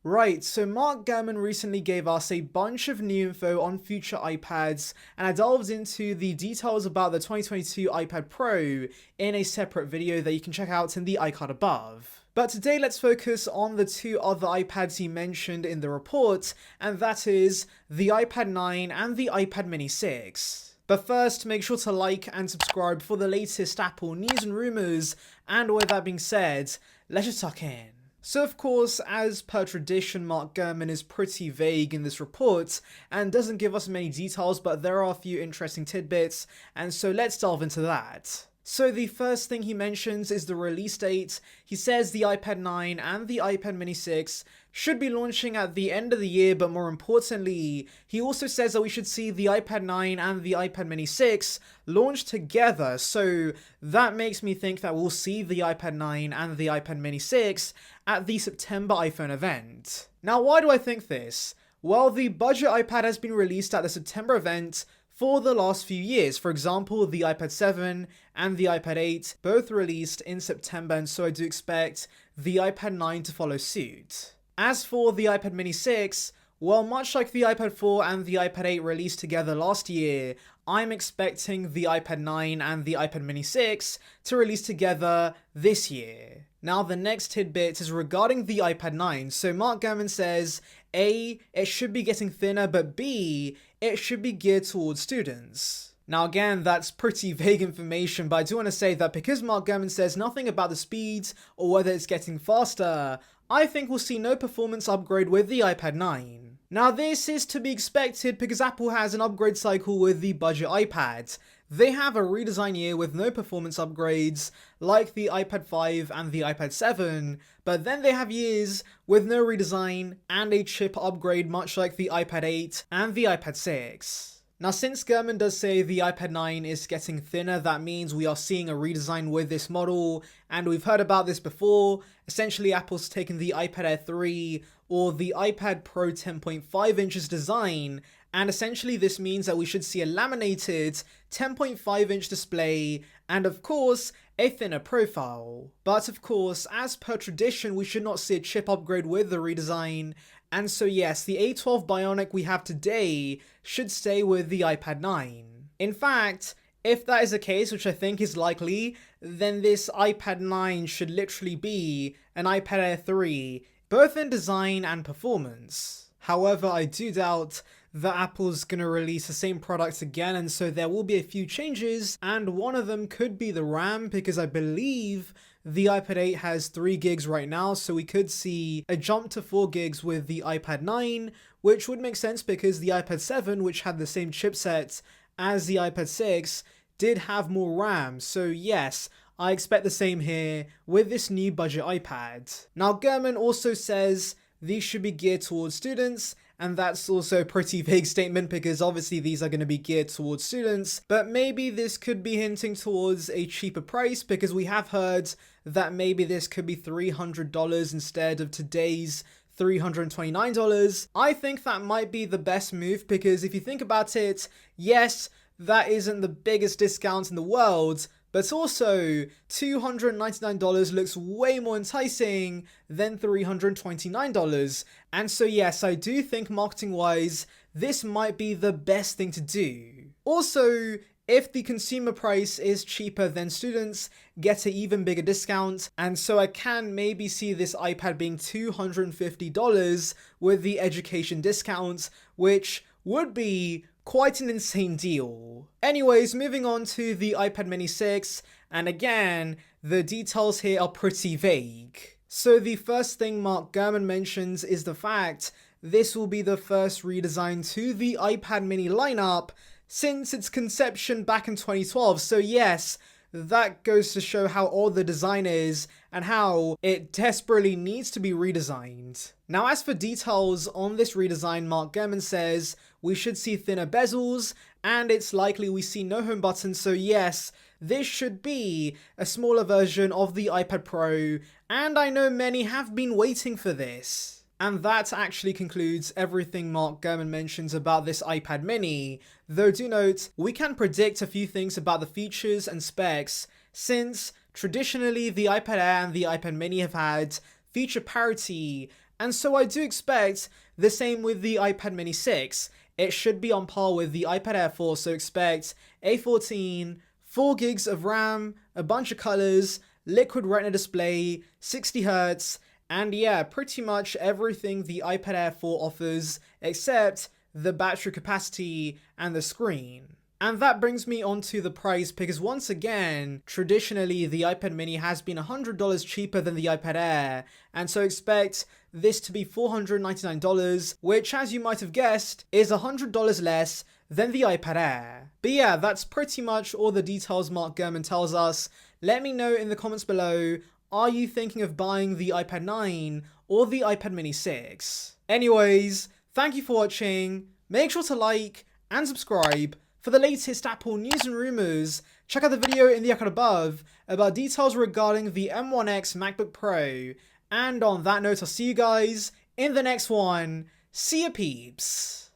Right, so Mark Gurman recently gave us a bunch of new info on future iPads, and I delved into the details about the 2022 iPad Pro in a separate video that you can check out in the icon above. But today let's focus on the two other iPads he mentioned in the report, and that is the iPad 9 and the iPad mini 6. But first, make sure to like and subscribe for the latest Apple news and rumors, and with that being said, let's just tuck in. So of course, as per tradition, Mark Gurman is pretty vague in this report and doesn't give us many details, but there are a few interesting tidbits, and so let's delve into that. So the first thing he mentions is the release date. He says the iPad 9 and the iPad mini 6 should be launching at the end of the year, but more importantly, he also says that we should see the iPad 9 and the iPad mini 6 launch together. So that makes me think that we'll see the iPad 9 and the iPad mini 6 at the September iPhone event. Now, why do I think this? Well, the budget iPad has been released at the September event for the last few years. For example, the iPad 7 and the iPad 8 both released in September, and so I do expect the iPad 9 to follow suit. As for the iPad mini 6, well, much like the iPad 4 and the iPad 8 released together last year, I'm expecting the iPad 9 and the iPad mini 6 to release together this year. Now, the next tidbit is regarding the iPad 9. So Mark Gurman says, A, it should be getting thinner, but B, it should be geared towards students. Now again, that's pretty vague information, but I do want to say that because Mark Gurman says nothing about the speeds or whether it's getting faster, I think we'll see no performance upgrade with the iPad 9. Now this is to be expected because Apple has an upgrade cycle with the budget iPad. They have a redesign year with no performance upgrades like the iPad 5 and the iPad 7, but then they have years with no redesign and a chip upgrade much like the iPad 8 and the iPad 6. Now, since Gurman does say the iPad 9 is getting thinner, that means we are seeing a redesign with this model, and we've heard about this before. Essentially, Apple's taken the iPad Air 3 or the iPad Pro 10.5 inches design, and essentially this means that we should see a laminated 10.5 inch display and of course a thinner profile. But of course, as per tradition, we should not see a chip upgrade with the redesign, and so yes, the A12 Bionic we have today should stay with the iPad 9. In fact, if that is the case, which I think is likely, then this iPad 9 should literally be an iPad Air 3, both in design and performance. However, I do doubt that Apple's gonna release the same product again, and so there will be a few changes, and one of them could be the RAM, because I believe the iPad 8 has 3 gigs right now, so we could see a jump to 4 gigs with the iPad 9, which would make sense because the iPad 7, which had the same chipset as the iPad 6, did have more RAM. So yes, I expect the same here with this new budget iPad. Now, Gurman also says these should be geared towards students, and that's also a pretty vague statement because obviously these are going to be geared towards students, but maybe this could be hinting towards a cheaper price because we have heard that maybe this could be $300 instead of today's $329. I think that might be the best move because if you think about it, yes, that isn't the biggest discount in the world, but also $299 looks way more enticing than $329. And so yes, I do think marketing-wise, this might be the best thing to do. Also, if the consumer price is cheaper, then students get an even bigger discount, and so I can maybe see this iPad being $250 with the education discount, which would be quite an insane deal. Anyways, moving on to the iPad mini 6, and again, the details here are pretty vague. So the first thing Mark Gurman mentions is the fact this will be the first redesign to the iPad mini lineup since its conception back in 2012, so yes, that goes to show how old the design is and how it desperately needs to be redesigned. Now, as for details on this redesign, Mark Gurman says we should see thinner bezels and it's likely we see no home button, so yes, this should be a smaller version of the iPad Pro, and I know many have been waiting for this. And that actually concludes everything Mark Gurman mentions about this iPad mini, though do note, we can predict a few things about the features and specs, since traditionally the iPad Air and the iPad mini have had feature parity And so I do expect the same with the iPad mini 6. It should be on par with the iPad Air 4, so expect A14, 4 gigs of RAM, a bunch of colors, liquid retina display, 60Hz, and yeah, pretty much everything the iPad Air 4 offers except the battery capacity and the screen. And that brings me on to the price, because once again, traditionally the iPad mini has been $100 cheaper than the iPad Air, and so expect this to be $499, which, as you might have guessed, is $100 less than the iPad Air. But yeah, that's pretty much all the details Mark Gurman tells us. Let me know in the comments below, are you thinking of buying the iPad 9 or the iPad mini 6? Anyways, thank you for watching, make sure to like and subscribe. For the latest Apple news and rumors, check out the video in the icon above about details regarding the M1X MacBook Pro. And on that note, I'll see you guys in the next one. See ya, peeps!